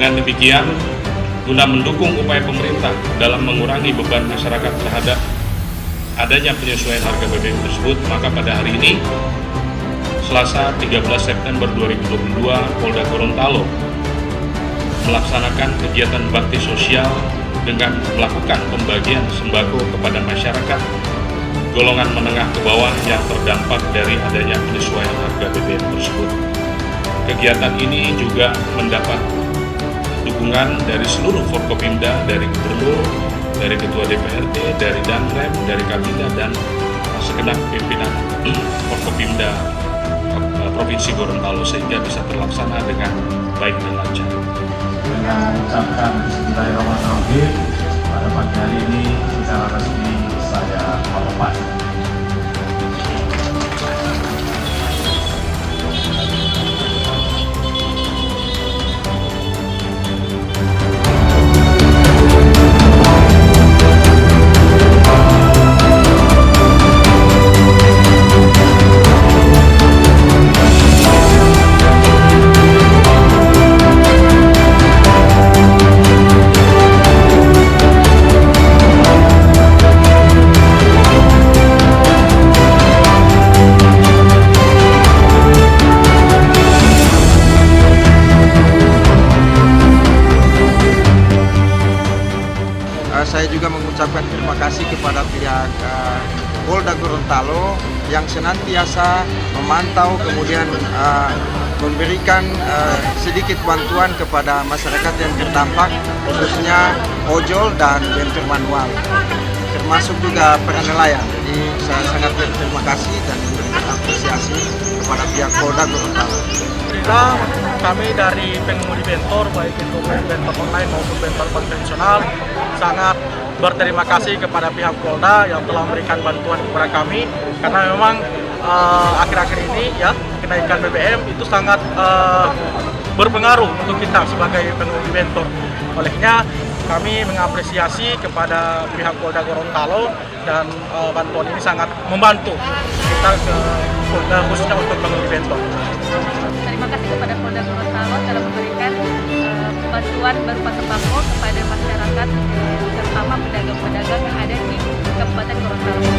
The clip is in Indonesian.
Dengan demikian, guna mendukung upaya pemerintah dalam mengurangi beban masyarakat terhadap adanya penyesuaian harga BBM tersebut, maka pada hari ini, Selasa 13 September 2022, Polda Gorontalo melaksanakan kegiatan bakti sosial dengan melakukan pembagian sembako kepada masyarakat golongan menengah ke bawah yang terdampak dari adanya penyesuaian harga BBM tersebut. Kegiatan ini juga mendapat dukungan dari seluruh Forkopimda, dari Gubernur, dari Ketua DPRD, dari Danrem, dari Kabinda, dan segenap pimpinan Forkopimda Provinsi Gorontalo, sehingga bisa terlaksana dengan baik dan lancar. Dengan mengucapkan Bismillahirrahmanirrahim, pada pagi hari ini secara resmi saya melepas. Saya juga mengucapkan terima kasih kepada pihak Polda Gorontalo yang senantiasa memantau, kemudian memberikan sedikit bantuan kepada masyarakat yang terdampak, khususnya ojol dan bentor manual, termasuk juga para nelayan. Jadi saya sangat berterima kasih dan memberikan apresiasi kepada pihak Polda Gorontalo. Kami dari pengemudi bentor, baik itu bentor online maupun bentor konvensional, sangat berterima kasih kepada pihak Polda yang telah memberikan bantuan kepada kami, karena memang akhir-akhir ini ya kenaikan BBM itu sangat berpengaruh untuk kita sebagai pengemudi bentor. Olehnya kami mengapresiasi kepada pihak Polda Gorontalo, dan bantuan ini sangat membantu kita khususnya untuk pengemudi bentor. Terima kasih kepada Polda Gorontalo telah memberikan bantuan berupa sembako kepada masyarakat, terutama pedagang-pedagang yang ada di Kabupaten Gorontalo.